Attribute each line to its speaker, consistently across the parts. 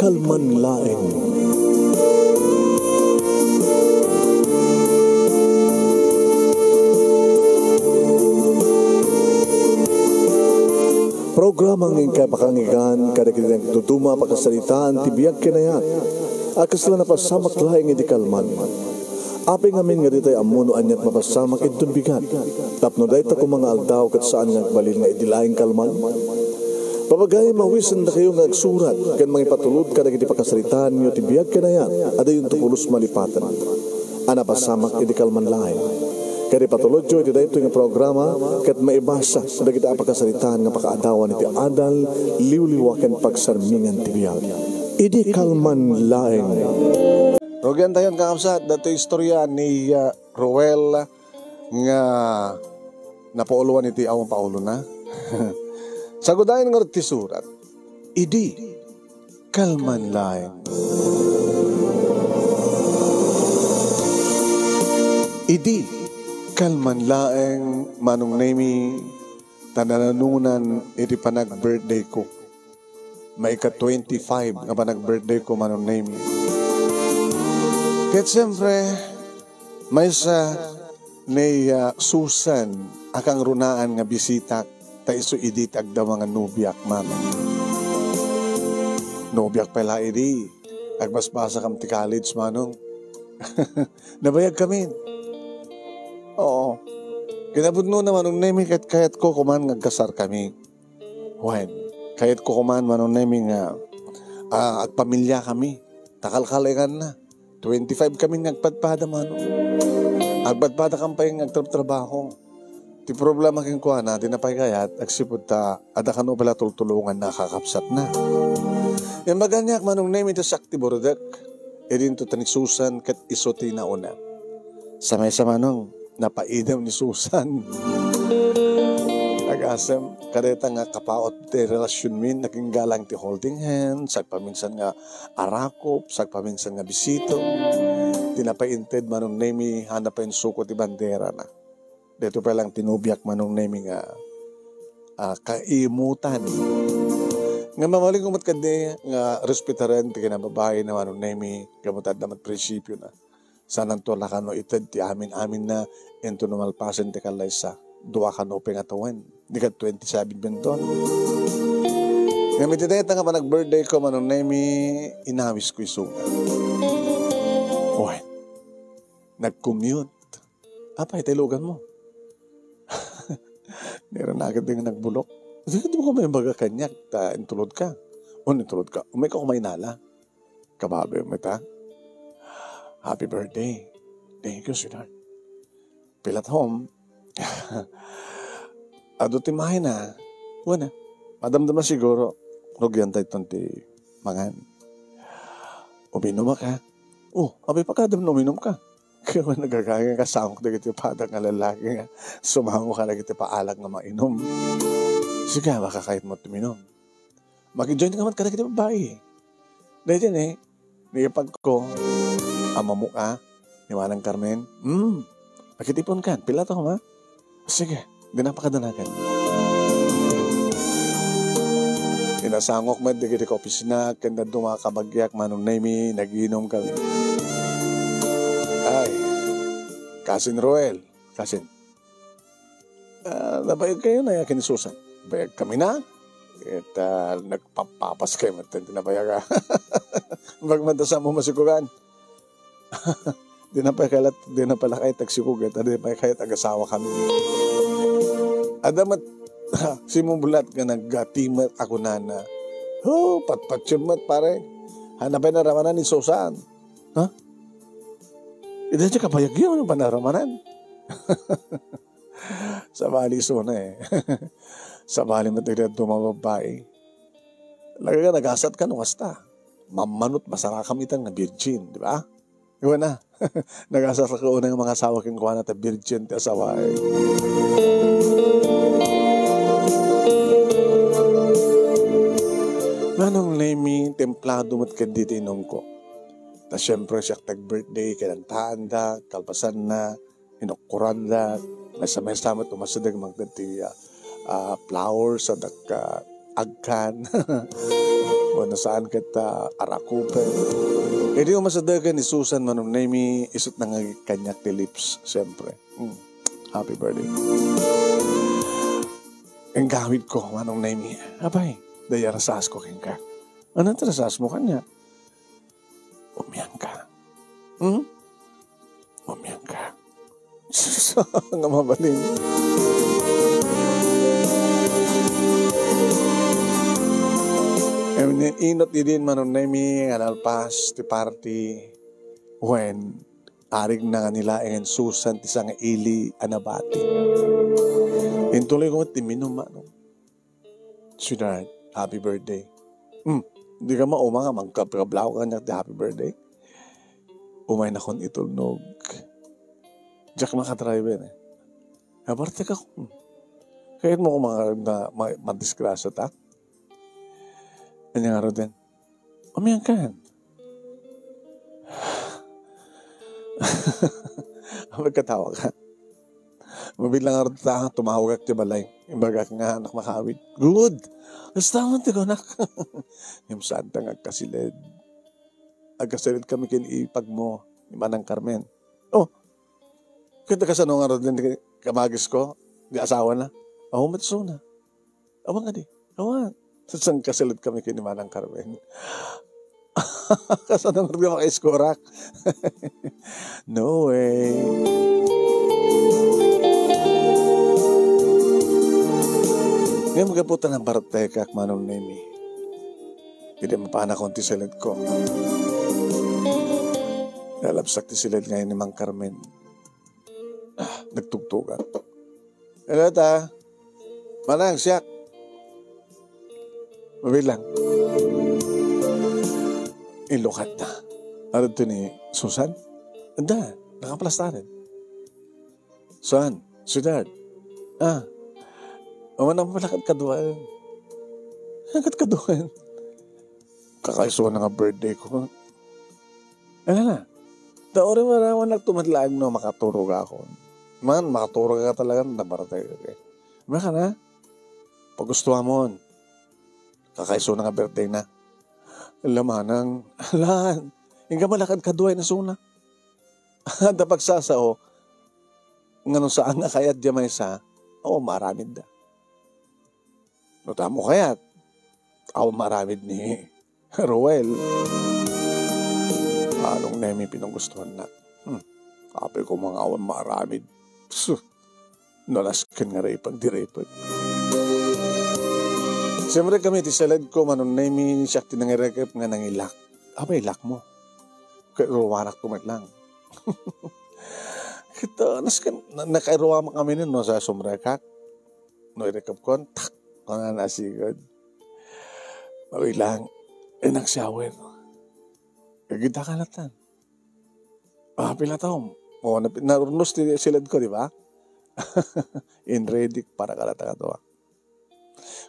Speaker 1: kalman laeng. Programang ingkay pakangigan kada kinang tutuma pakasalitaan tibiyag kinayat. Akas lang napasamak laeng iti kalman. Aping amin nga ditay amuno anyat mapasamak itong bigat. Tapno dahi ta kung mga aldaw kat saan nga balil nga idilaing kalman. Papagay mawisan na kayo nga agsurat kan mga ipatulod ka na iti pakasalitaan nyo tibiyag kinayat. Ada yung tukulos malipatan. Anapasamak iti kalman laeng. Kaya patulod nyo iti dahi ito nga programa kat maibasa na kita pakasalitaan nga pakaadawan iti adal liwliwakan pagsarmingan tibiyag. Idi kalman laeng. Rogyan tayo kakapsat, dato istorya ni Roel nga napauluan iti awang paulo na. Sagudayan nga ti surat, idi kalman laeng. Idi kalman laeng manong nemi tanananunan iti panag-birthday ko. May ka-25 nga panag-birthday ko manong nemi. Kahit siyempre, may sa ni Susan akang runaan nga bisita ta iso idi tagda mga nubiak mama. Nubiak pala idi. Agbasbasa kam ti college manong. Nabayag kami. Oo. Kinabudno na manong nemi kahit ko kuman ngagkasar kami. When? Kahit ko kuman manong nemi nga agpamilya kami. Takalkalingan na. 25 kami nagpadpada mano. Agpadpada kang pa yung nagtrabaho. Ti problema king kuha na, tinapay kayat, agsipod ta, ada ka no pala tultulungan na kakapsat na. Yung maganyak manong name ito sakti bordak, edin to tanik Susan kat isoti na una. Samay-sama nung, napaidam ni Susan. Nag-asam, kareta nga kapaot ti relasyon min, naging galang ti holding hands, sagpaminsan nga arakop, sagpaminsan nga bisito. Tinapainted manong nemi, hanapain suko ti bandera na. Dito pa lang tinubiak manong nemi nga kaimutan. Nga mamaling kumat kadi nga respetaran ti kinababae na manong nemi, gamutad naman prinsipyo na. Sanang to lakano ited ti amin-amin na ento numalpasan ti kalaysa. Dua ka no pengatawan. Di ka 27 benton. Ngamit ito nga pa nag-birthday ko manong nemi, inawis ko isunga. Uy, nag-commute. Apa, itilugan mo. Meron na agad din nagbulok. Di mo ka may baga kanyak, intulod ka. O, intulod ka. Umay ka kumainala. Kababe, umita. Happy birthday. Thank you, sweetheart. Pilat home. Ado ti mahin na. Wana. Madamdaman siguro. Rugyan tayo itong ti mangan. Uminom ka. Abay pa kadam na uminom ka. Kaya nagagaya ka samok na kiti padang nga lalaki nga. Sumango ka na kiti paalag na mainom. Sige, baka kahit mo tuminom. Mag-join ka man ka na kiti babae. Dahil dyan niyapag ko. Ama mo ka. Ni Manang Carmen. Makitipon ka. Pilat ako ma. Sige, dinapakadanagan. Inasangok man, di kiti ko opisina, kanda dumakabagyak, manong nemi, nagiinom kami. Ay, Kasin Roel, Kasin. Nabayag kayo na yakin ni Susan. Bayag kami na. At nagpapapas kayo, matindi na bayag ka. Magmadasa mo masikugan. Di na pala kayo tagsikugat, di na pala kayo tagasawa kami. Adamat, simumulat ka nag-timat ako na. Patpatsyumat pare. Hanapin na ramanan ni Susan. Ha? Ida siya kapayag yun, panaramanan. Sa bali na Sa bali matigad dumababae. Lagaga nagasat ka nung hasta. Mamanot masara kamitan na virgin, di ba? Iwan na. Nagasat ka unang mga asawa king kuha na ta virgin ti asawa. Manong nemi, templado mat kadito inom ko. Ta syempre siya tag-birthday, kinantaan da, kalpasan na, inukuran da, masama-sama tumasadag magdati flowers sa agkan.
Speaker 2: Wala saan kita arakupen. Hindi ko masadagan ni Susan manong naimi isot na nga kanyak ti lips. Siyempre. Happy birthday. Ang gawid ko manong naimi. Abay, daya rasas ko kin ka. Ano rasas mo kanya? Umiyang ka. Umiyang ka. Nga mabaling. Inot din manon na mi analpas ti party when arig na nila en Susan ti sang ili anabati. Intuloy ko ti minum no. Sweetheart, happy birthday. Di ka mauma nga magkablaw ka niya ti happy birthday. Umay na kon itulnog. Diyak makadriver eh. Aparte ka kung. Kahit mo kung madisgrasya ta. Ano nga rin din? Umiyan ka. Magkatawa ka. Mabilang nga rin ta, tumawag ka balay. Imbaga ka nga anak makawid. Good! Basta mo ti ko nak. Yung saan ta nga kasilid. Agkasilid kami kinipag mo. Ni Manang Carmen. Oh! Kita ka sa nung nga rin din kamagis ko. Di asawa na. Ako matso na. Awang nga di. Awang. Saan kasilid kami kini Manang Carmen. Kasanang rin maka-iskorak. No way. Ngayon magaputa ng Bartekak manong nemi. Hindi mapana kong tisilid ko. Lalabsak tisilid ngayon ni Mang Carmen. Nagtugtugan. Hello ta. Manang siyak. Mabilang. Ilukat na. Ano ito ni Susan? Anda, nakaplastarin. Susan, sweetheart. Awan ang malakad kaduan. Malakad kaduan. Kakaisuan na nga birthday ko. Ano na? Taori mo na ako nagtumadlaan no, makaturog ako. Man, makaturog ka talaga, nabaratay ka. Maka na? Pagustuhan mo. Kakaiso na nga birthday na. Lamanang, alan, hindi ka malakad kaduay na suna. Ada pagsasao, nga nung saan nga kayat diya may sa, maramid da. Nota mo kayat, maramid ni Roel. Anong nemi pinanggustuhan na? Kapil ko mga awan maramid. Nalaskin nga rin pag-direpag. Siyempre kami, tisalad ko, manong nemi siya tinangirekap nga nangilak. Abay, ilak mo. Kaya ruwarak tumat lang. Kita, nakairuwa kami nun, no, sa sumrekak. No, irekap ko, tak, kung nasigad. Abay lang, nagsyawer. Kagita ka natan. Pila taong. Narunos silad ko, di ba? In ready para kalata ka to.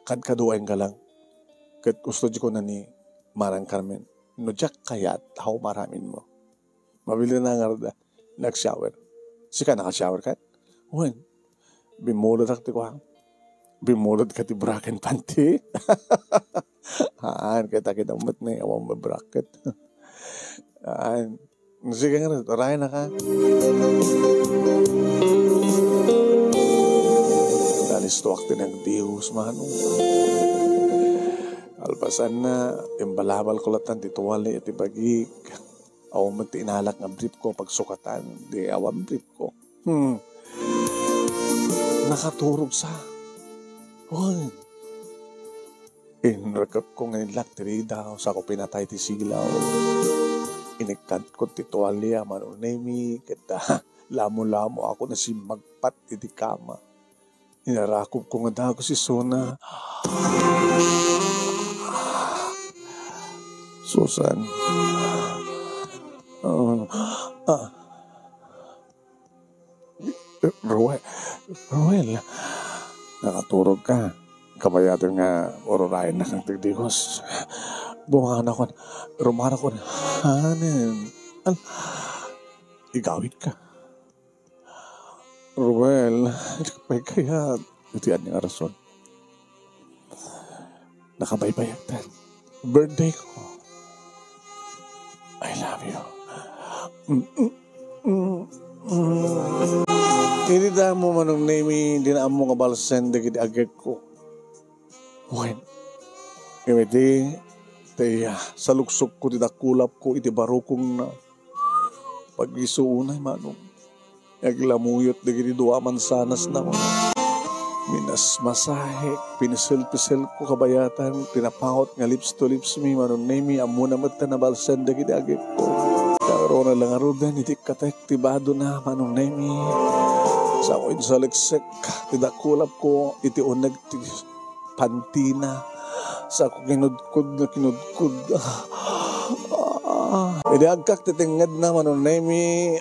Speaker 2: Kad kaduwain ka lang. Kat gusto ko na ni Manang Carmen. No, jak kayat, how maramin mo. Mabili na nga nag-shower. Sika naka-shower ka? Uwan, bimulod ako ko ha. Bimulod ka ti bracket panty. Kita umat na awang bracket. Sige nga, raya na ka. Dalis tuwak tinagdihus, manong. Alpasan na, imbalabal ko latan, tituwali at ibagig. Awa man tinalak nga brief ko, pagsukatan, di awang brief ko. Nakaturog sa. Inrakap ko ngayon laktiri daw, sa ko pinatay ti silaw. Inikant ko ti tuwalya, manunemi, kita lamo-lamo ako na si magpat iti kama. Inarakop ko nga daw si Sona. Susan. Roel, nakaturog ka. Kabayatan nga ororayan na kang tigdigos. Bumangan ako, rumana ko na, hanin. Igawit ka. Roel, may kaya, itian niya rason. Nakabaybayagtan. birthday ko. I love you. Hindi na mo manong name, hindi na mo kabalsen, dagid agad ko. When? Kimiti, Teya, sa luksok ko, kulap ko, iti barukong na pag-isuunay, manong. Naglamuyot, dagiti duwaman sanas na ko. Minas masahik, pinisil-pisil ko kabayatan, pinapahot nga lips to lips mi, manong name, amo na mata na balsan, dagiti agad ko. Karo na lang arudan, iti katek, tibado na, manong name. Sa ko insaliksik, tidakulap ko, iti unag, pantina. Sa ako kinudkud. Hindi agkak titingad na manong nemi.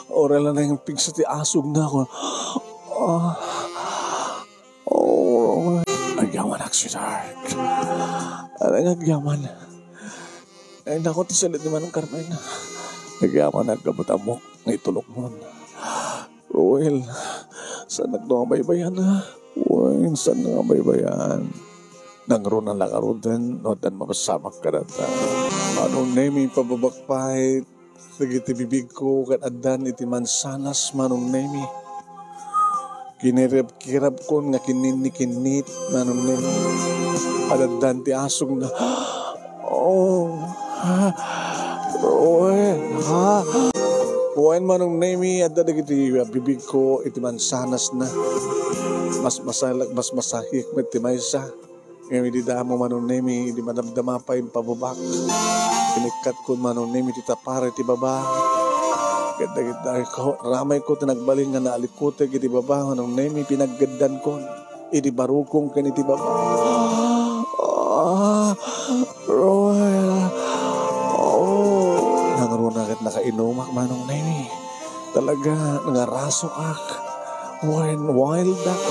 Speaker 2: Oral na yung pigsa ti asog na ako. Agyaman ak sweetheart. Alang agyaman. Ay nako ti salit naman ang Carmen. Agyaman agkabutamok. Ngaitulok mo. Roel, saan nagdobaybayan na? Uy, saan nagdobaybayan? Nangro na lang arudan, no, dan mapasamak ka rata. Manong nemi pababakpahit, sagiti bibig ko, kan adan iti mansanas, manong nemi. Kinirap-kirap ko, nga kininikinit, manong nemi. Adadan ti asong na, Uwain manong nemi, adan iti bibig ko, iti mansanas na. Mas masahik, iti maysa. Ngayon, di damo manong nemi, di madamdama pa yung pababak. Pinikat ko manong nemi, di tapare, di baba. Ganda-ganda ko, ramay ko, tinagbaling nga naalikote, di baba, manong nemi, pinaggandan ko. Di barukong kan iti baba. Royal. Nangarunakit nakainumak, manong nemi. Talaga, nangarasok ak. Wild duck.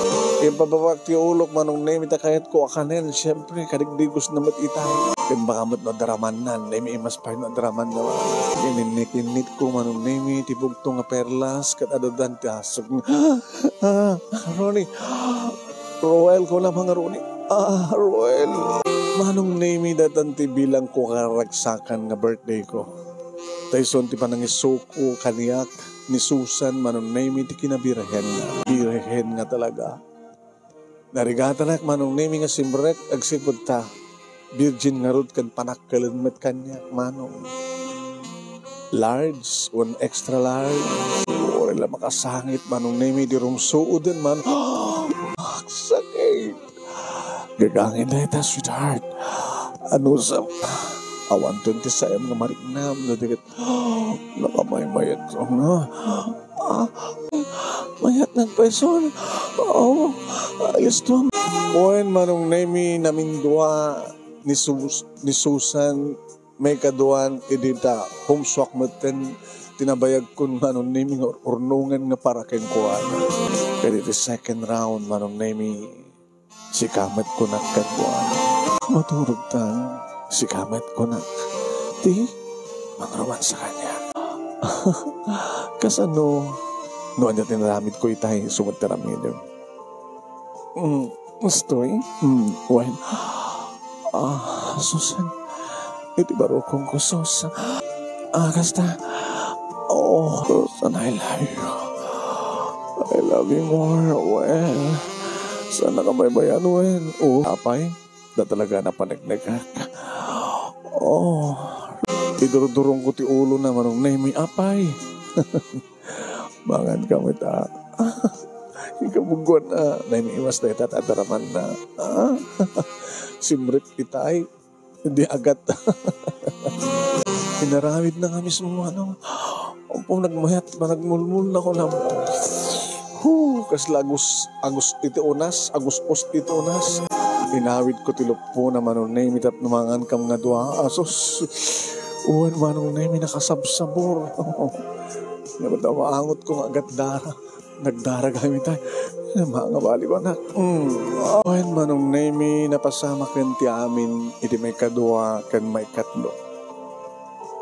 Speaker 2: Yung pababak ti ulok manong nemi takayat ko akanen. Siyempre, kadigdigos na matitay. Yung baka mat no daraman na. Nemi imas pa no daraman na. Ininit ko manong nemi. Tibugto nga perlas. Kat adadan ti asog. Ronnie. Roel ko lang mga Ronnie. Roel. Manong nemi datan ti bilang ko karagsakan nga birthday ko. Tayson ti panangisuko kaniyak. Ni Susan manong nemi ti kinabirahen na. Birahen nga talaga. Narigata na manong nemi nga simrek agsipod ta. Virgin nga rod kan panakkalan met kanya manong. Large, one extra large. O ila makasangit manong nemi di rumsuo din man. Sakit. Gagangin na ita sweetheart. Ano sa... Awan to sa nga marignam na dikit. Nakamay-mayat ko na. Mayat ng peson. Ayos to. Oen manong nemi namin dua ni Susan may kaduan edita humswak maten tinabayag kun manong nemi urnungan nga para ken kuan. Kaya the second round manong nemi si kamet ko nagkaduan. Maturog tang. Si kamet ko na, di, mangraman sa kanya. Kasano, noon niya tinaramid ko itay, sumad taramid. Gustoy? When? Susan, iti baro kong kusos. Kasta, Susan, I love you. I love you more, well. Sana ka may bayan, well. Apay, na talaga napanagnagak. Idurudurong ko ti ulo na manong nemi apay. Mangan kami ta. Ikabuguan na. Nemi iwas na itat adaraman na. Simrit itay. Hindi agat. Pinarawid na nga mismo manong. Opo nagmayat pa nagmulmul na ko na. Kasla agus iti unas. Agus post iti unas. Inawid ko tilupo na manong nemi tap namangan kam nga dua asos. Uwan manong nemi nakasabsabor. Nabatawaangot ko nga agat dara. Nagdara kami tayo. Mga bali ko na. Uwan manong nemi napasama ken ti amin. Iti may kadua ken may katlo.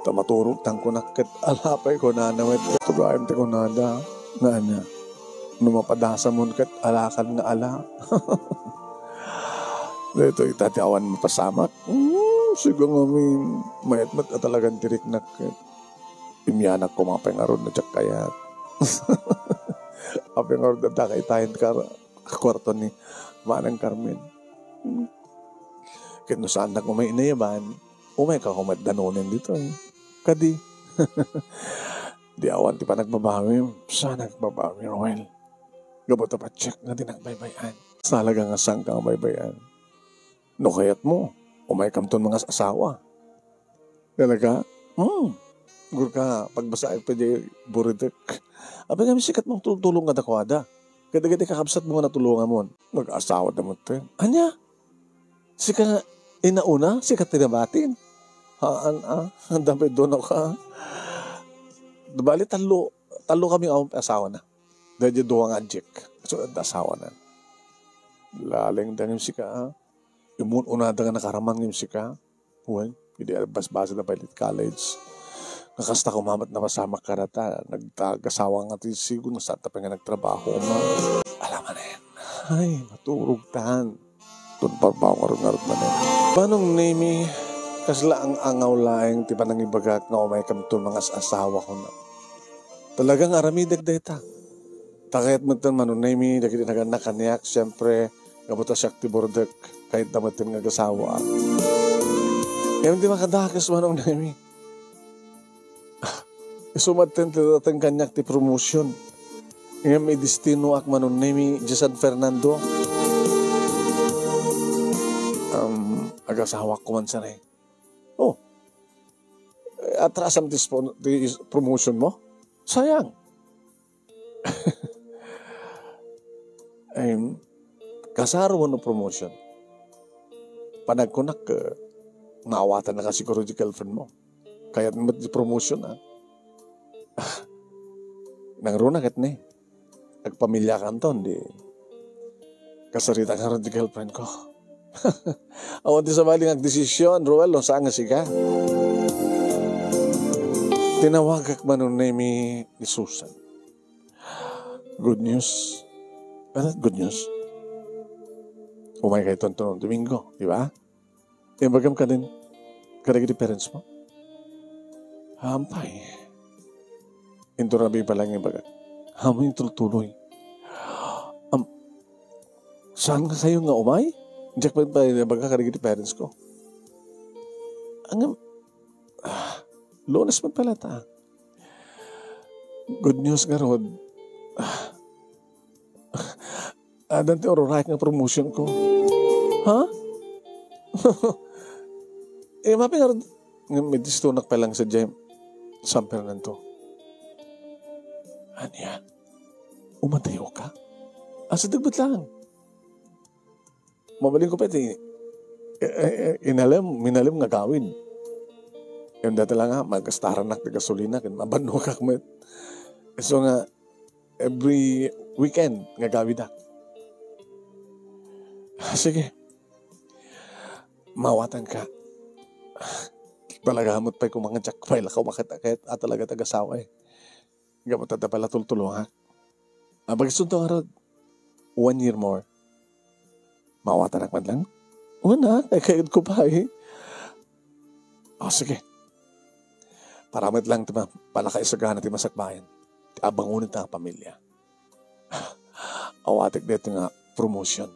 Speaker 2: Tamaturog tang kunaket alapay ko na nawet. Tugayam ti ko nada. Nga na. Numapadasa mo ket alakan nga ala. Ito itati awan mapasamak. Siguro nga mayat at talagang tirik na imyanak ko mga pengarod na tsak kayat. Pengarod na takaitahin ka kwarto ni Manang Carmen. Kaya no saan na kung may inayaban, umay ka kumat danonin dito. Kadi. Di awan ti pa nagbabawi. Saan nagbabawi, Roel? Gabot pa check na din ang baybayan. Salaga nga sang ka ang baybayan. No kayat mo, umay kamton mga asawa. Talaga? Gur ka, pagbasaan pa di buritek. Abi kami sikat mong tulong nga dakwada. Gada-gada kakabsat mo nga natulungan mo. Mag-asawa na mo ito. Anya? Sika nga inauna, sikat tinabatin. Ang dami doon ako ka. Bali, talo kami ang asawa na. Dahil doon ang adjek. So, asawa na. Laling dangim sika. Imun unada nga nakaramang yung sika. Huwag, hindi bas-basa na Pilot College. Nakasta ko mamat na masama karata. Nagtagasawa nga tisigo. Nasata pa nga nagtrabaho. Alam mo na yan. Ay, maturog tahan. Doon pa ba ako ngarot na yan. Panong name kasla ang angaw laing ti panang ibagak nga umay kamton mga asawa ko na. Talagang aramidag dayta. Takayat mo ito manunay mi, dagiti naganak kaniyak, siyempre, gabuta siya ti bordek, kahit damatin nga gasawa. Kaya hindi makadakas manong nami. Isumatin ti dating kanyak ti promotion. Kaya may destino ak manunay mi, San Fernando. Agasawa ko man sanay. Oh, atrasam ti promotion mo? Sayang. Ay, kasaro mo no promotion. Panagkunak, maawatan na kasi siguro di girlfriend mo. Kaya naman di promotion, nangruna kat ni. Nagpamilya ka anton, di. Kasarita ka rin di girlfriend ko. Awan ti sa maling agdesisyon, Roel, no, saan nga siya? Tinawagak man nun ni Susan. Good news. Ano good news? Umay kayo tonton Domingo, di ba? Bagam ka din, karagay di parents mo? Hampay. Inturabi pa lang yung bagay. Hamay tuloy. Saan ka kayo nga umay? Diyak pa baga karagay di parents ko? Lunes man pala ta. Good news nga Rod. Dante ororak nga promotion ko. Ha? Mapi nga Rod. May distunak pa lang sa San Fernando. Anya? Umatayo ka? Sa dagbat lang. Mabaling ko pa ito. Minalim nga gawin. Yung dati lang nga, mag-astaran na gasolina, mabano ka kumit. So nga, every weekend, nga gawin na. Sige. Mawatan ka. Palagamot pa'y kung mga jack pa'y lakaw makita kahit talaga taga-sawa eh. Gamot na pala tultulong ha. Bagisunto nga Rod, 1 year more. Mawatan akman lang? Una, kayod ko pa eh. Sige. Paramit lang palakay sa gana ti masakbayan. Ti abangunit na pamilya. Awatik dito nga promotion.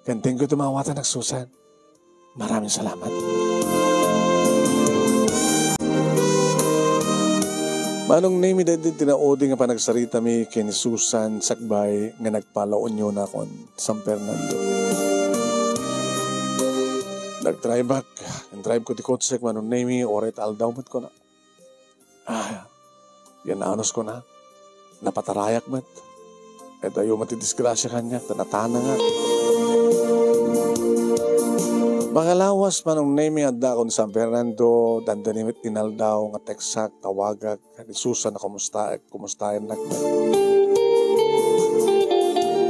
Speaker 2: Kanting ko tumawatan ng Susan. Maraming salamat. Manong name dahil tinaodi nga panagsarita mi kini Susan Sakbay nga nagpalaon nyo na kon San Fernando. Nag-drive back. Nag-drive ko ti Kotsek manong name oret aldawmat ko na. Yan anos ko na. Napatarayak mat. At ayaw matidisgrasya kanya. Tanatana nga. Mga lawas manong name adda kon San Fernando. Dandanimit inaldaw nga teksak, tawagag. Ni Susan na kumustayan na.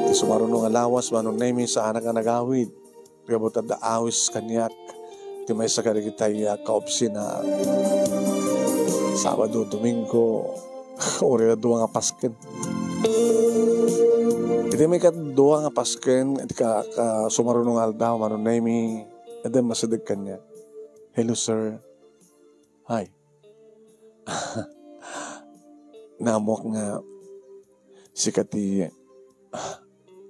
Speaker 2: Di sumarunong nga lawas manong name sa anak nga nagawid. Gabot adda awis kanyak. Di may sa karigitay kaopsi na Sabado, Domingo, ori na duwa nga pasken. Iti may duwa nga pasken, iti ka sumarunong aldaw, manunay mi, iti masadag kanya. Hello, sir. Hi. Namok nga si kati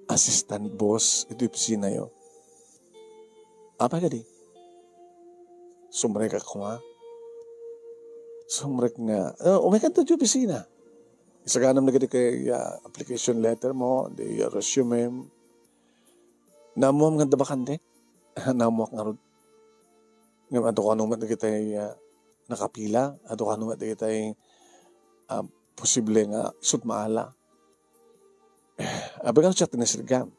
Speaker 2: assistant boss ito opisina yo. Apa ka di? Sumrek ako nga. Sumrek nga. Umikan to yung opisina. Isaganam na gadi kay application letter mo, the resume. Namuam nga dabakante. Namuak nga ron. Ngayon, ato ka naman na kita nakapila. Ato ka naman na kita posible nga isut maala. Abang siya tinasirgam.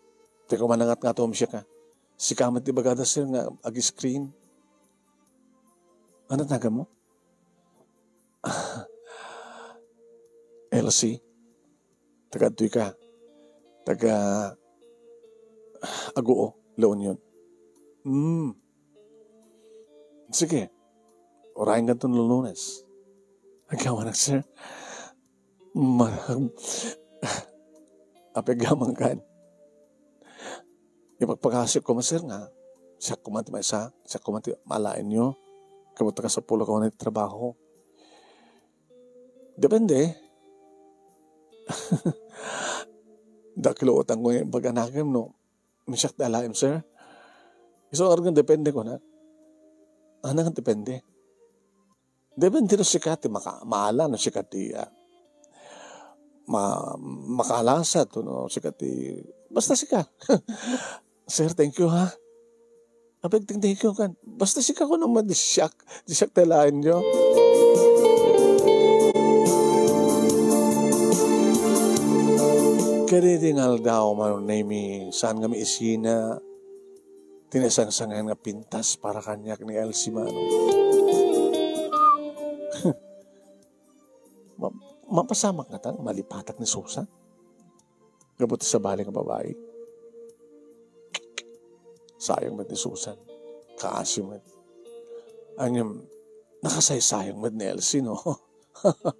Speaker 2: Teka manangat nga ito siya ka. Si kamat di bagada sir nga agi-screen. Ano taga mo? LC. Taga-tuy ka. Taga Aguo. Laon yun. Sige. Orahin ka itong Lunes. Agawa na, sir. Apegamang kan. Ipagpagkasip ko, sir nga. Siya kumanti may isa. Siya kumanti malain nyo. Kamuta ka sa pulo ka na trabaho. Depende. Dakiluotan ko yung pag-anagam, no? Misyak dalaim, sir. So, organ depende ko na. Ano nga depende? Depende no sikati, maala no sikati, makalasa to no sikati. Basta sika. Sir, thank you ha. Abig thank you kan. Basta sika ko naman disyak talain nyo. Kadiringal daw manon nami saan kami isina tinasang-sangan nga pintas para kanyak ni Elsie Manong. Mapasamak nga tan, malipatak ni Susan. Gabuti sa baling nga babae. Sayang mat ni Susan. Kaasim mat. Anyam, nakasaysayang mat ni Elsie, no?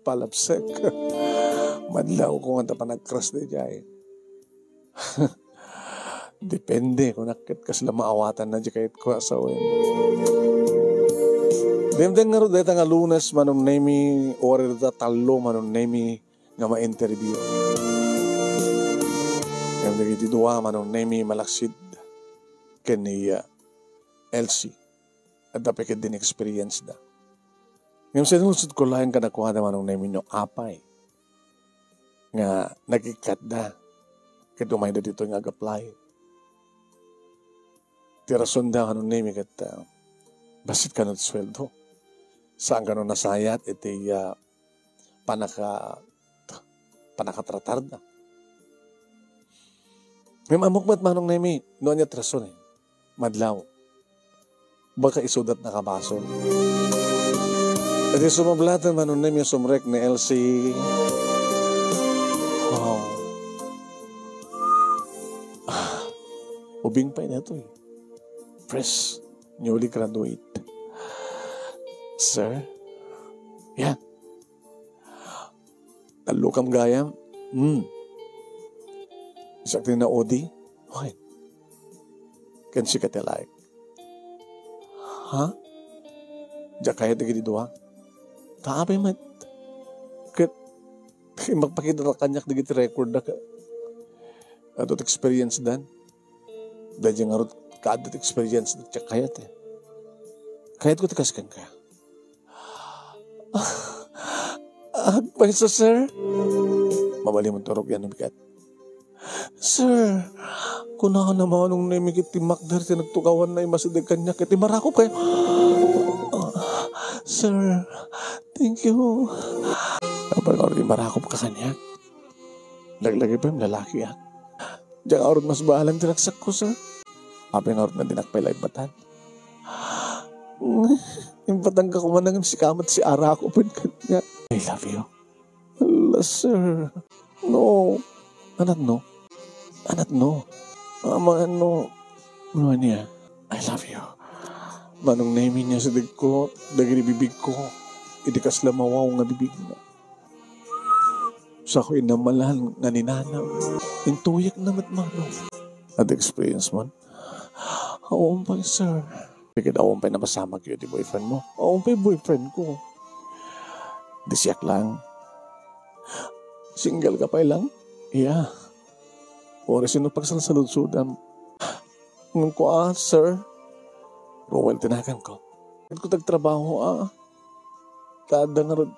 Speaker 2: Palapsek. Madlaw kung anta pa nag-crush na dyan. Depende kung nakit ka sila maawatan na dyan kahit ko asawin. Demdeng nga rin dahil nga Lunes manong nemi or talo manong nemi nga ma-interview. Demdeng iti dua manong nemi malaksid kaniya Elsie. At dapat din experience da. Ngayon sinulusod ko lang ka nakuha na manong nemi nyo apay. Nga nagikat da. Kaya dumay na dito ngaag-apply. Tirason da kanong nemi kat basit ka ng sweldo. Saan ka nung nasayat, iti panakatratar na. May mamukmat manong nemi, noon niya trason eh. Madlaw. Baka isudat na kabasol. At sumablatan manong nemi sumrek ni Elsie. Wow. Ubing pa na ito eh. Fresh, newly graduate. Sir? Yeah. Talukam gayam? Isakti na odi? Okay. Kan si katilaik. Ha? Diya kaya di dua? Taapay mat. Kat magpakita na kanyak di record na ka. Adot experience dan. Dahil yung arot kaadot experience na diya kayat eh. Kayat ko tikaskan ka. Agpay sa sir. Mabali mong turok yan bigat. Sir, kunahan naman nung naimigit timak dari nagtukawan na imasidag kanya kaya timarakop kayo. Sir, thank you. Kapag ako timarakop ka kanya, laglagay pa yung lalaki ah. Diyan ako mas bahalang tinaksak ko sir. Apay nga na dinakpay live batan. Yung patangga ko manangan si Kamat si Ara ko pa kanya. I love you. Allah, sir. No. Anak no. Anak no. Ama no. Ano niya? I love you. Manong namin niya sa dig ko, dagiri bibig ko. Idikas lamawaw nga bibig mo. Sa ako'y namalan nga ninanaw. Intuyak namat manong. At experience mo? Oo pa, sir. Bigyan daw pa na masama kayo di boyfriend mo. Oo, pa boyfriend ko. Di siyak lang. Single ka pa lang? Yeah. Oras yun pagsasalud-sudan. Nung ko, sir. Rowel, tinakan ko. Kahit ko tagtrabaho, Kada nga rin,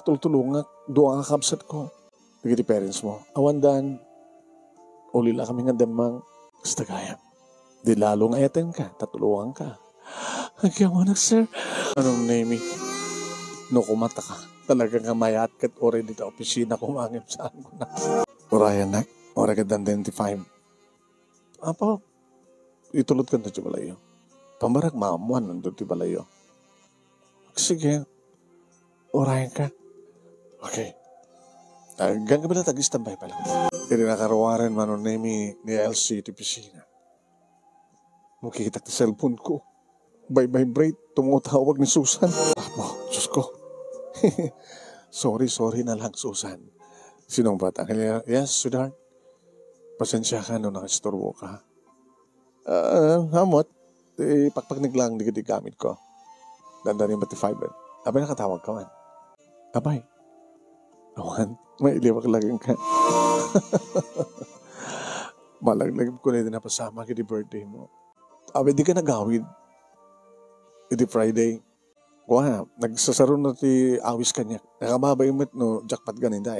Speaker 2: tultulungak. Doon ka kapsat ko. Bigyan parents mo. Awandan. Ulila kami nga damang. Basta kaya. Di lalong ayaten ka. Tatulungan ka. Hagyan mo na, sir. Anong name eh? No, kumata ka. Talagang kamayat kat already ta opisina kumangip saan ko na. Orayan na. Ora ka dan 25. Apa? Itulot ka na di balayo. Pambarak maamuan nandun di balayo. Sige. Orayan ka. Okay. Hanggang kabila tag-istambay pala. Hindi nakarawaran man ang name ni LC di opisina. Mukikita sa cellphone ko. Vibrate. Tumutawag ni Susan. Diyos ko. sorry na lang, Susan. Sinong bata? Yes, sweetheart. Pasensya ka nung nakastorbo ka. Hamot. Pakpagniglang di gamit ko. Dandanin ba ti fiber? Abay nakatawag ka man. Abay. Awan, may iliwag laging ka. Malaglagim ko na din napasama kiti birthday mo. Abay di ka nagawid. Iti Friday. Kuha, nagsasaro na ti awis kanya. Nakamabay mo no, jackpot ganinda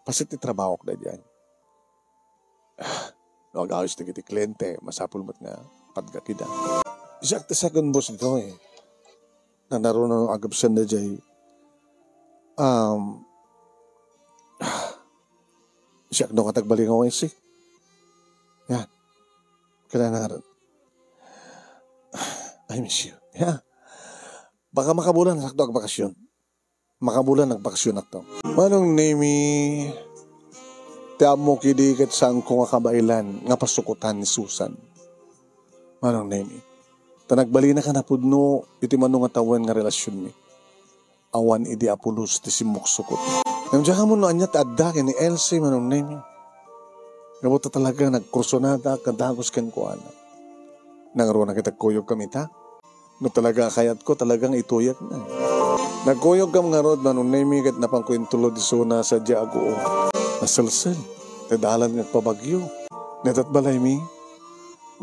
Speaker 2: Pasit ti trabaho ko na dyan. Nag-awis na kiti kliyente. Masapul mo't nga padgakida. Isyak ti second boss nito Nanaro na agapsan na dyan. Isyak no katagbaling ako si. Yan. Kailan na rin. I miss you. Yeah. Baka makabulan sakto ang bakasyon. Makabulan ang bakasyon nakto. Manong name tiam mo kidi kat sang kung kabailan nga pasukutan ni Susan. Manong name tanagbali na ka na pudno iti manong nga tawan nga relasyon mi. Awan idi apulos ti simuksukot. Namdiyan mo no anyat adda ni Elsie manong name. Gabuta talaga nagkursonada kadagos ken ko ana. Nangaro na kita kuyog kami ta. No talaga kayat ko talagang ituyak na. Nagkuyog kam nga rod manong namigat na pangkwintulo di suna sa diago. Nasalsal. Tadalan nga pabagyo. Netat balay mi.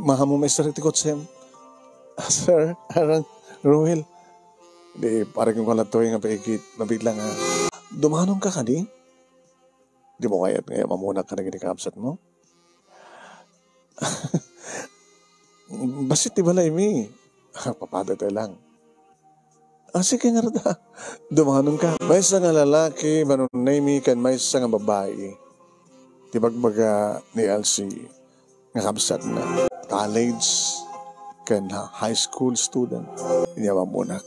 Speaker 2: Mahamo may sarikot sem. Sir, arang Roel. Di parang yung kalatoy nga paigit. Mabiglang dumanong ka di? Di mo kayat ngayon mamuna ka na ginikapsat mo? Basit di balay mi. Papadata lang. Sige nga rada. Dumanong ka. May isa nga lalaki, manunaymi kan may isa nga babae. Tibagbaga ni Elsie nga kabsat na college kan high school student. Inyama muna.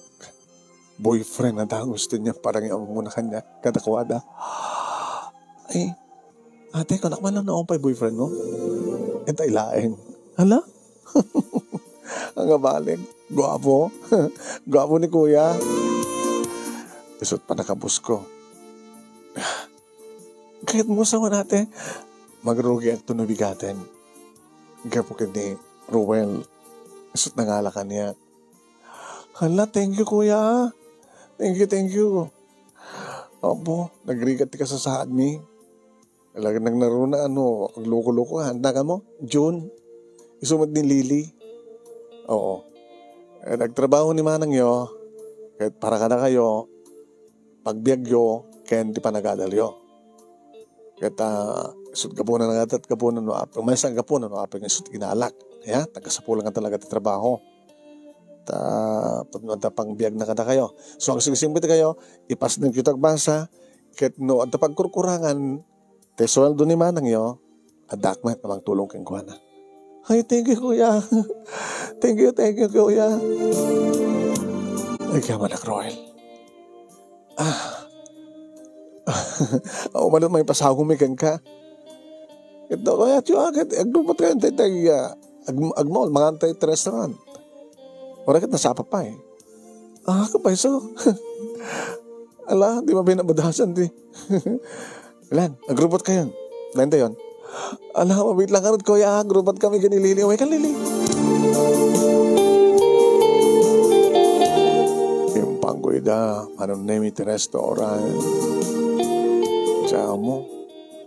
Speaker 2: Boyfriend na daw gusto niya parang inyama muna kanya. Katakwada. Ay, ate, kanak man lang na akong boyfriend mo. Ito ilaing. Hala? Ang gabaling. Guwapo. Guwapo ni kuya. Isot pa nakabus ko. Kahit mo sa natin, magrugi at tunubigatin. Gapo ka ni Rowel. Isot nangalakan niya. Hala, thank you kuya. Thank you. Opo, nagrigat ka sa saad mi. Talagang nagnaro na ang loko-loko. Handa ka mo? June. Isumad ni Lily. Oo. Nagtrabaho ni manang yo, kahit para ka na kayo, pagbiag yo, kaya hindi pa nagadalyo. Kahit isut kapunan na nga at kapunan no apeng, may isang kapunan no apeng isut ginalak. Ya, tagasapulan ka talaga at trabaho. Pag biag na kada kayo. So ang sigisimbit kayo, ipas ng kitag basa, kahit no, at pagkurkurangan, te sweldo ni manang yo, adakmat namang tulong kang kuwana. Ay, thank you, kuya. Thank you, kuya. Ay, kaya manak, Roel. Ako man may pasagumikan ka. Ito, kaya tiyo agad. Agdupat kayo, agmol, mga antay-restaurant. Wala kat nasapa pa kapay, so. Ala, di ba binabadasan, di. Ilan, agrupot kayo. Lain tayo. Ala, mabit lang karot ko, grupat kami ganilili. Uy, kalili. manong name iti restaurant. Siya mo,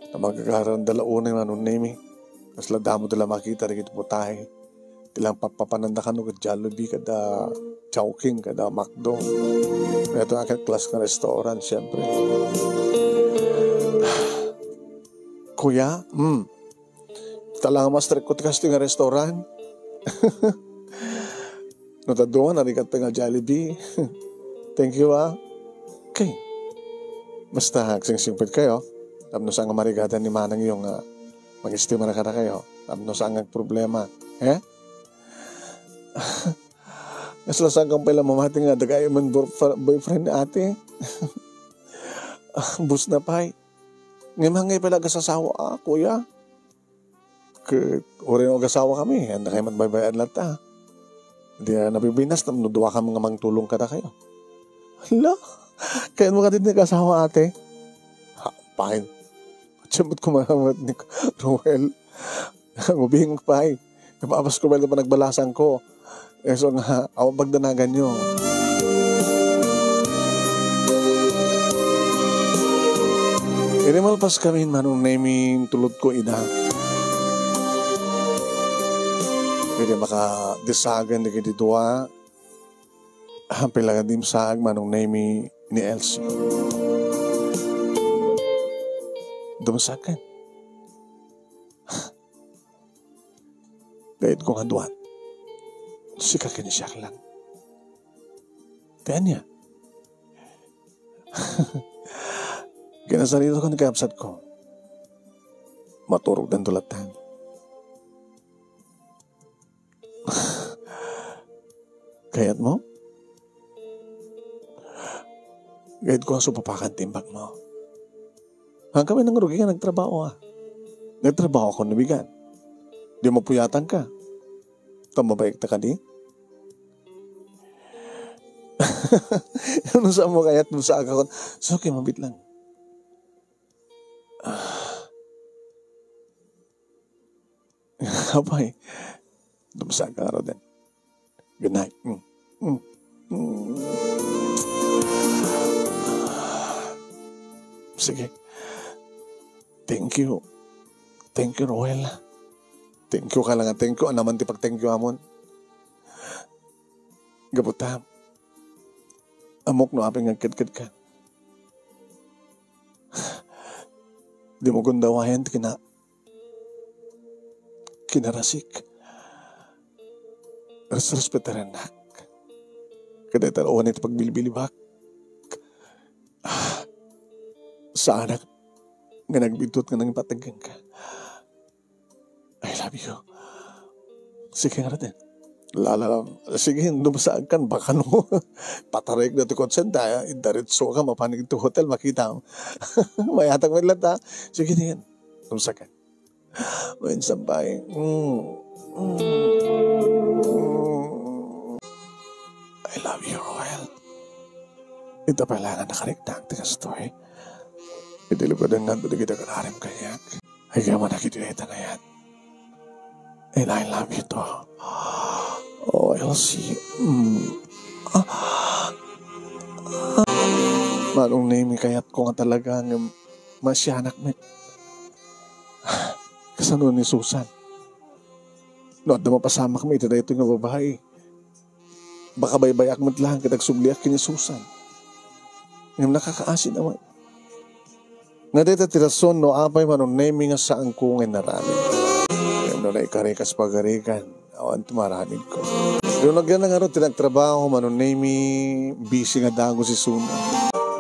Speaker 2: na magkakaroon dalaunay manong name. Mas ladamo dala makita rin ito po tayo. Tilang papapananda ka no, Jollibee, kada Chowking, kada McDo. Ito ang aking class ng restaurant, siyempre. Kuya, talang mas trikot kasi nga restaurant. Notadungan, narikat pa nga Jollibee. Thank you, Okay. Basta, sing-singpit kayo. Tapos ang marigatan ni Manang yung mag-estima na kada kayo. Tapos ang problema. Naslasang kang pala mamati nga, dagay man boyfriend ni ate. Bus na pa'y. Ngayon ngay pala gasasawa kuya. Uri na gasawa kami. Handa kayo magbaybayan lahat Hindi na nabibinas. Naduwa kami nga mangtulong kada kayo. Hala, kaya mo ka din nag-asawa ate. Fine. Siyamot kumahamad ni Roel. Ngubing pa'y. Napabas ko ba pa nagbalasan ko. So nga, awang pagdanagan nyo. Inimalpas kami manong naming tulod ko ina. Pwede maka-desagan di kitituwa. Pilagan dim saag manong naming ni Elsie. Dumasagan. Gayit ko nga duwan. Sika kinisyak lang. Kaya niya. Kinasarito ko nagkapsat ko. Maturog ng dulatan. Kaya't mo? Gayit ko ang supapakan timbang mo. Hanggang kami nang rugi ka nagtrabaho Nagtrabaho ako nabigan. Di mo puyatan ka. Tamabayag ta ka di? Ano sa mo kaya't sa aga ko? So, okay, mabit lang. Abay. Dumasa ka araw din. Good night. Sige. Thank you. Thank you, Roel. Thank you ka lang. Thank you. Anaman ti pag-thank you amon. Gabuta. Amok no apeng ngagkid-kid ka. Di mo gundawayan kinarasik. Respetaran nak. Kada tarawan ito pagbilibilibak. Sa anak nga nagbitot nga nang pataggan ka. I love you. Sige nga natin. Sige, dumasaan kan, baka no. Patarek na ito konsenta, idaritso ka, mapanig ito hotel, makita mo. Mayatang may lata. Sige din. Dumasaan kan. Main sampay. I love you, Roel. Ito pala nga nakarigtang tigas to Itilipadan nga ito kita kanarim kayak. Ay kaya manakitulita na yan. And I love you to. Oh, Elsie. Manong name kaya't ko nga talaga ng masyanak met. Kasano ni Susan. No, at na mapasama kami ito na ito nga babae. Baka baybayak mo't lang kitag subliak kini Susan. Ngayon nakakaasin naman. Nga dito tirason no apay manong name nga saan ko nga naramid. Ngayon na ikarikas pagarikan. Awan tumaramid ko. Yung nagyan na nga rin tinagtrabaho manong name busy nga dago si Suna.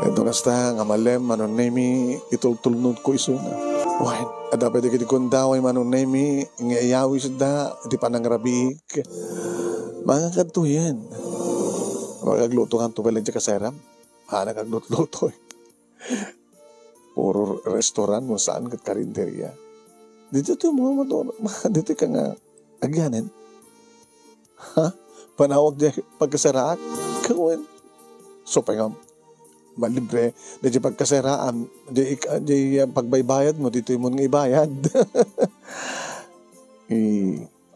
Speaker 2: Ito kasta nga malem manong name itultulnod ko isuna. Wain, ada pwede kiti kundaway manong name nga iyawi sada di panangrabik. Mga kadto yan. Magagluto kang tubalan dyan kaseram. Nagagluto Puro restaurant mo saan kat karinderya. Dito ito yung mga motor. Dito ka nga agyanin. Panawag dyan pagkasaraak. Kawin. So pa nga malibre. Dito pagkasaraan. Dito pagbaybayad mo. Dito yung mga ibayad.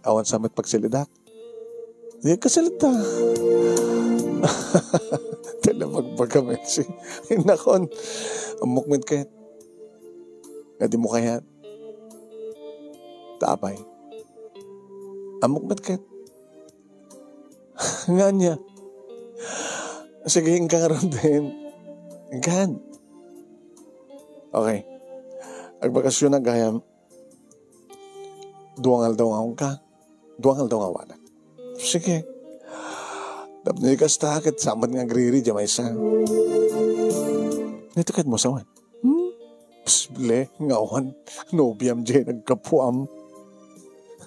Speaker 2: Awan samit pagsilidak. Di kasalita. Talabag kami. Nakon. Amok mit kahit. Gadi mo kaya. Tapay. Amok mit kahit. Nga niya. Sige, hingka nga ron din. Hingkan. Okay. Agbakasyon na gayam. Duwangal daw nga ka. Duwangal daw nga wala. Sige. Dapat na ikas takit. Samad nga agriri dyan may isa. Nito kahit mo sawan. Psble. Ngawan. Nobiam dyan. Nagkapuam.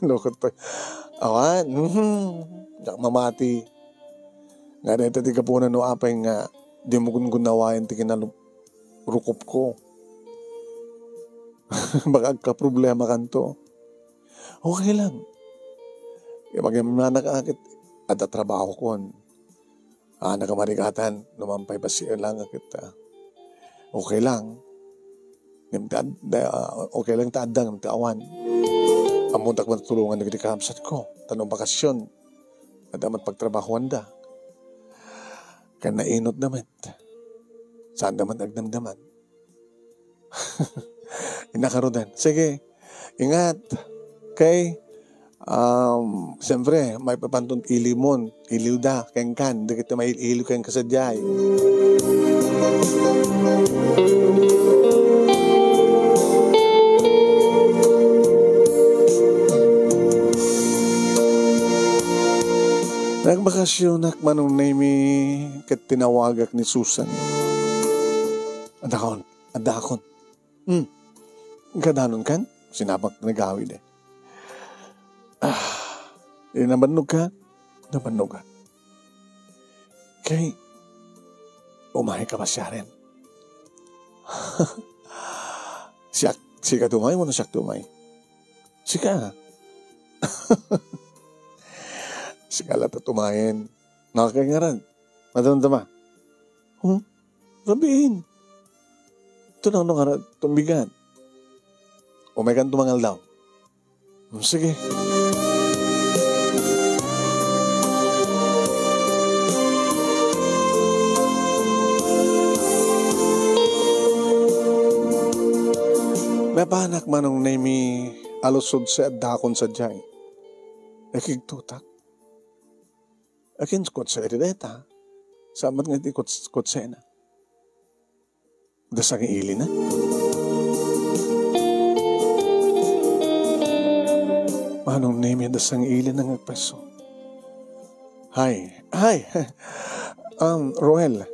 Speaker 2: Lokot pa. Awan. Diyak mamati. Nga na ito tiga po na no apay nga. Di mo gungunawain tigin na rukop ko. Baka ka problema kanto. Okay lang. Mag-imanak akit at trabaho ko. Nakamarikatan. Numampay pa siya lang akit. Okay lang. Okay lang taadang taawan. Amuntak matulungan na gitikamsat ko. Tanong bakasyon. At damat pagtrabahoan da. Kan nainot naman. Saan naman agdamdaman. Inakarodan. Sige. Ingat. Okay. Siyempre, may papantong ilimon. Iliw da. Kengkan. Di kita may iliw kayong kasadyay. Nagbakasyonak manong nami kat tinawagak ni Susan. Adakon. Kadanon kan? Sinabak nagawid eh. Nabanog ka? Nabanog ka. Kay, umahay ka ba siya rin? Sika tumay mo na siya tumay. Sika. Sika lata tumayin. Nakakangaran. Madamdama. Sabihin. Ito na nga tumbigan. Umaykan tumangal daw. Sige. Napanak manong nami alusod sa dakon sa jay. Nakigtutak. Akin skot sa erideta. Samat nga di kot sena. Dasang ili na. Manong nami dasang ili na ngagpaso. Hi. Roel.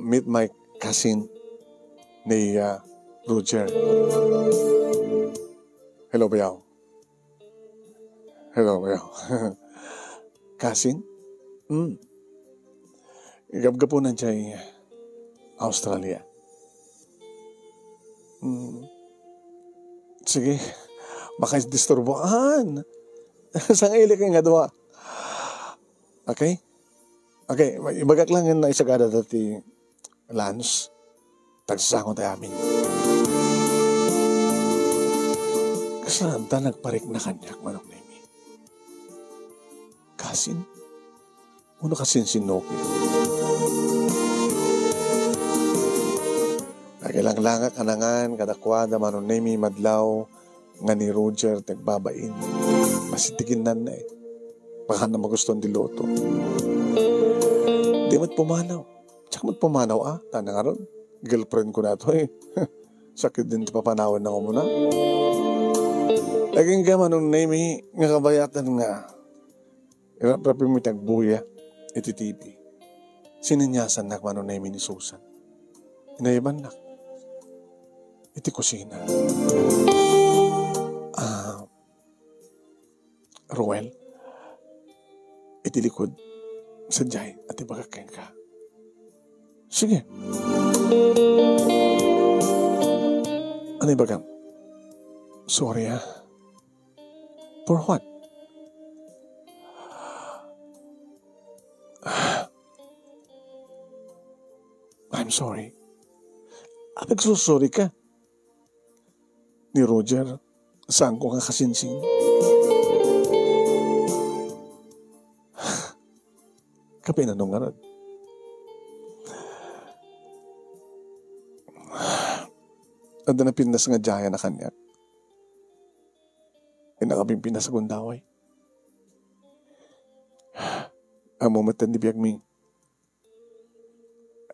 Speaker 2: Meet my cousin ni Roger. Hello, bayaw. Cousin? Gabgapo na dyan Australia. Sige. Baka disturboan. Sang ili kayo nga doa. Okay? Okay. Ibagak lang yan na isagada dati lunch. Tagsasakon tayo amin. Kasaranda nagparik na kanyak manok na imi. Kasin? Uno kasin sinoki. Nagilang-langak anangan kadakwada manok na imi madlaw nga ni Roger tagbabain. Masitikin na eh. Baka na maguston di loto. Di mo't pumanaw. Tsaka mo't pumanaw Tana nga ron. Girlfriend ko na ito eh. Sakit din papanawan na ko muna. Laging ka manong nami nga kabayatan nga. Rapi mo tagbuya. Iti TV. Sininyasan na manong nami ni Susan. Inaiban na. Iti kusina. Roel. Iti likod. Sadyay. At ibagakain ka. Sige. Ano ibagam? Sorry For what? I'm sorry. Nagsusorry ka. Ni Roger, saan ko nga kasinsing? Kapi na nung nga Ada na pindas nga jaya na kanyak. Nakabing pindas sa gundaway. Amo matan di biyag mi.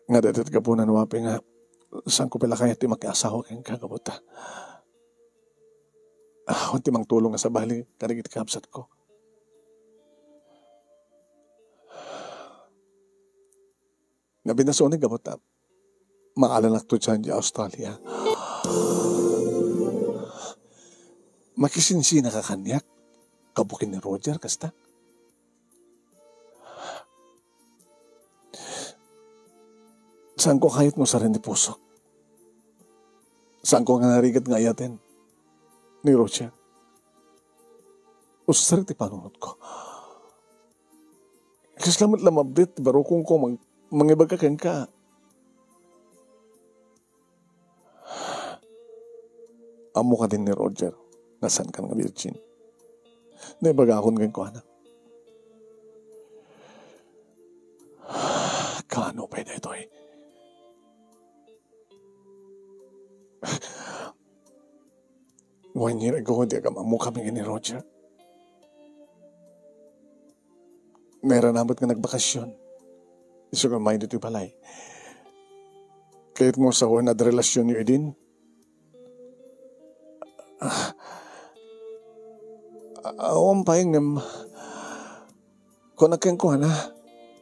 Speaker 2: Nga dadat ka po na nawapi nga. Saan ko pala kaya ti makiasawa kayong kagabuta. Unti mang tulong nga sa bali. Karigit kapsat ko. Nabinasonig gabuta. Maalanak to dyan di Australia. Makisinsi na kakanyak. Kabukin ni Roger, kasta. Saan ko kahit mo sa rin di puso? Saan ko nga narigat nga ayatin? Ni Roger. O sa rin di panunod ko. Kasi lamabdit, baro kung ko mangibag ka ka. Amo ka din ni Roger. Nasaan ka nga virgin? Naibagakon ngayon ko, anak. Kano pa ito eh? One year ago, hindi ka mamu kami ni Roger. Meron nabat ka nagbakasyon. Iso ka may dito palay. Kahit mo sa na relasyon niyo din, awang payang kung nakeng ko na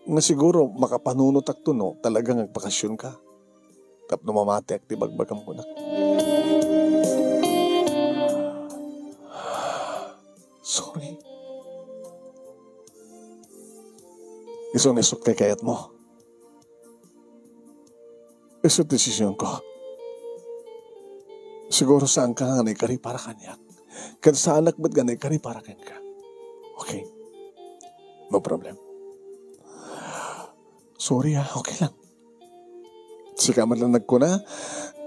Speaker 2: nga siguro makapanunot ak no, talagang nagpakasyon ka. Tapno mamati ak tibagbagam ko na. Sorry. Isong isok kay kayat mo. Isong desisyon ko. Siguro saan ka nga naikari para kanyak. Kan sa anak ba't ganay ka rin para ka? Okay. No problem. Sorry okay lang. Sika man lang nagkuna,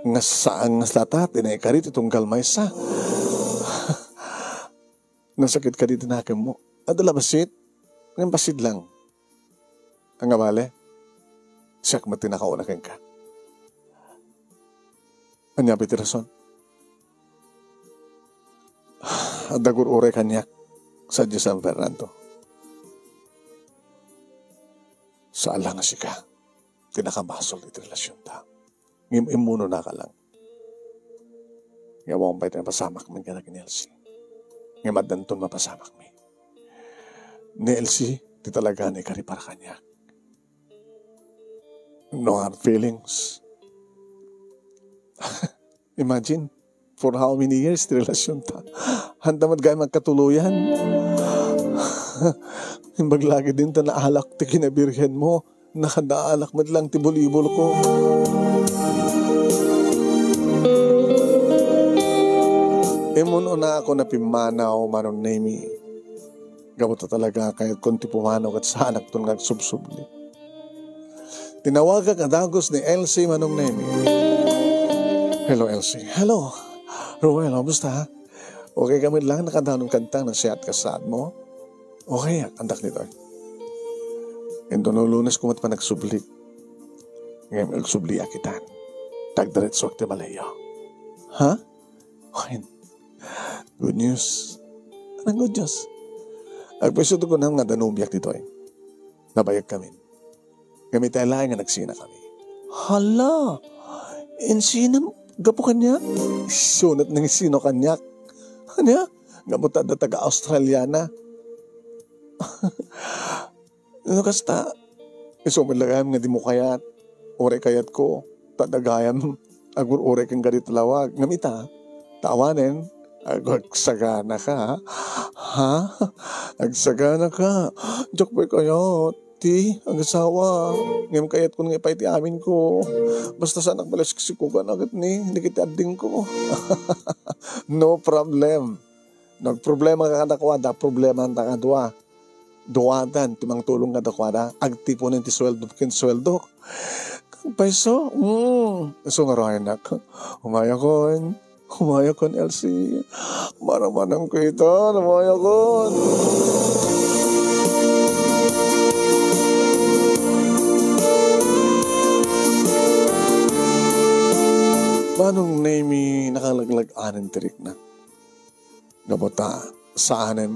Speaker 2: nga saan nga slata, tinaikarit itong galmay sa. Nasakit ka dito na akin mo. Adala basit? Ngayon basit lang. Ang abale, siyak matinakauna ka. Anya piti rason? Dagur ure kanyak sa San Fernando. Sa alang sika, tinakabasol iti relasyon ta. Imuno na ka lang. Nga mong ba't na pasamak man ka na ni Elsie. Nga madanton mapasamak mi. Ni Elsie, di talaga na ikari para kanyak. No hard feelings. Imagine, for how many years di relasyon ta. Handa magay magkatuluyan. Baglagi din ta naalak ti kinabirhen mo. Nakadaalak mo lang ti bulibol ko. Imuno na ako na pimanaw manon nemi. Gamot talaga kahit konti pumanaw at sa anak to nagsubsubli. Tinawagan ka dagos ni Elsie manong nemi. Hello Elsie. Hello. Ruel, kamusta? Okay kami lang nakadanon kantang ng siyat kasaan mo? Okay, andak nito. Ito no lunes kumat pa nagsubli. Ngayon nagsubli akitan. Tagdiretso akti malayo. Ha? Okay. Good news. Anong good news? Agpwesto ko na nga danubiyak dito Nabayag kami. Kami tayo lang nga nagsina kami. Hala! Insina gapo kanya? Sunat ng sino kanyak. Kanya? Gamutan na taga-Australiana. Ano kasta? Isumilagayam nga di mo kayat. Ore kayat ko. Tadagayam. Agur ore kang ganito lawag. Ngamita. Tawanin. Agsagana ka. Ha? Agsagana ka. Diyak boy kayo. Ti, ang asawa. Ngayon kayat ko nga ipay ti amin ko. Basta sa anak balas kasi ko agad ni. Hindi kita ading ko. No problem. Nagproblema ka kadakwada. Problema ang takadwa. Duwadan. Timang tulong kadakwada. Agtipo ng ti sweldo. Sweldo. Paiso. So nga rin nak. Umayakon. Umayakon, Elsie. Maramanang kita. Umayakon. lag-anin tirik na. Gabota, saanen,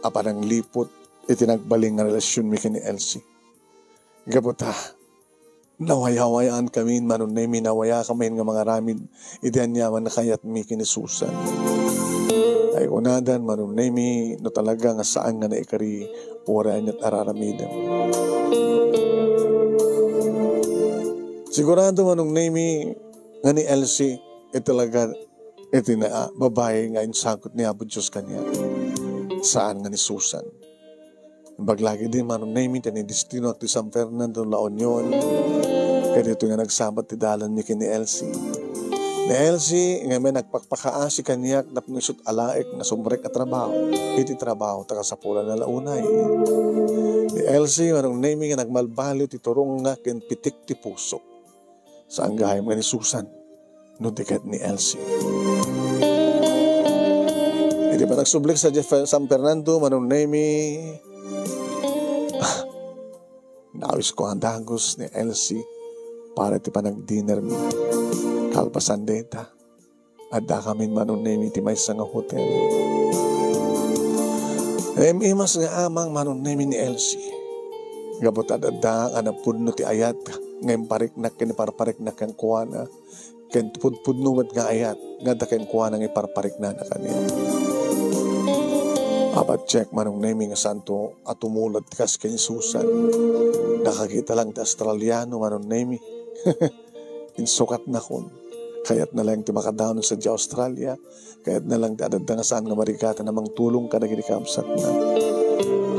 Speaker 2: aparang lipot, itinagbaling nga relasyon mi kini Elsie. Gabota, nawayawayaan kami, manunay minawaya kami nga mga ramid, idihan niyaman na kayat mi kini Susan. Ay unadan, manunay mi, no talaga nga saan nga naikari, oraan at araramidam. Sigurado manunay mi, nga ni Elsie, talaga, na babae nga insakot niya po Diyos kanya. Saan nga ni Susan. Baglagi din manunay mi, tani destino at San Fernando La Union. Kaya dito nga nagsabat ti dalan ni kini Elsie. Ni Elsie, nga may nagpakpakaasi kanyak na punisot alaik na sumrek at trabaho. Iti trabaho, taka sa pula na launay. Ni Elsie, manunay mi nga nagmalbalo ti turong nga ken pitik ti puso. Saan gahim nga ni Susan, no tiket ni Elsie. Hindi pa nagsublik sa San Fernando, manunay mi, nawis ko ang dagos ni Elsie para ti panag-dinner mi. Kalpasan deta. Adda kami manunay mi ti may nga hotel. Imas nga amang manunay mi ni Elsie. Gabot adada nga napudno ti ayat. Ngayon pariknak kiniparpariknak ang kuwana. Ken pudnumat nga ayat. Nga da ken kuwana nga iparparikna na kaniya. Apat check manong naming nga santo at tumulad kas ken Susan. Nakakita lang ti Australiano manong naming. Insukat na kun. Kaya't na lang ti makadaon sa di Australia. Kaya't na lang ti adad nga saan nga marikata namang tulong ka na ginikamsat na.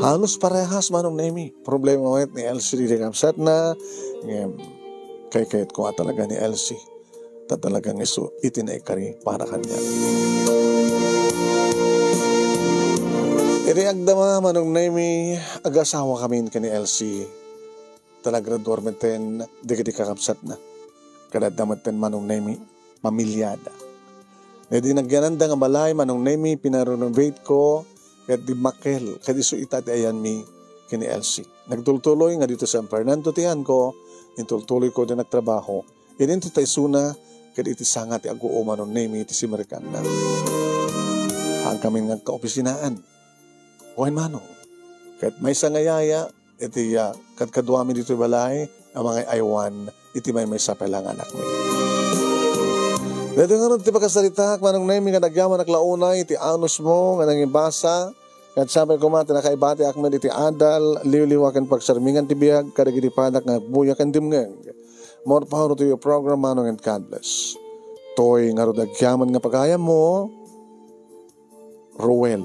Speaker 2: Halos parehas manong nami. Problema mo ni Elsie ginikamsat na. Kayat ko talaga ni Elsie. Tatalagang iso itinaikari para kanya. Iriagdama manong nami. Agasawa kami ni Elsie. Talagraduar meten. Di kakapsat na. Kadadamatan manong nami, pamilyada. Di nagyananda nga balay, manong nami, pinarenovate ko, kaya di makel, kaya di so itati ayan mi, kini Elsie. Nagtultuloy nga dito sa San Fernando tiyan ko, intultuloy ko din nagtrabaho, ininto tayo suna, kaya iti sanga ti aguo manong nami, iti si Amerikan na. Ang kami nga kaopisinaan, huwag manong, kaya may sangayaya, iti kadkaduami dito balay, ang mga aywan, iti may sapelang anak mo. Dito nga nun, ti pagkasalita, manong nami nga nagyaman naklaunay, iti anus mo, nga nangibasa, kat sabi ko mati nakaibati akmed iti adal, liwliwakan pagsarmingan ti biyag, kadagiti padak nga buyakan dimngeng. More power to your program, manong, and God bless. Toy nga ro nagyaman nga pagayam mo, Ruel.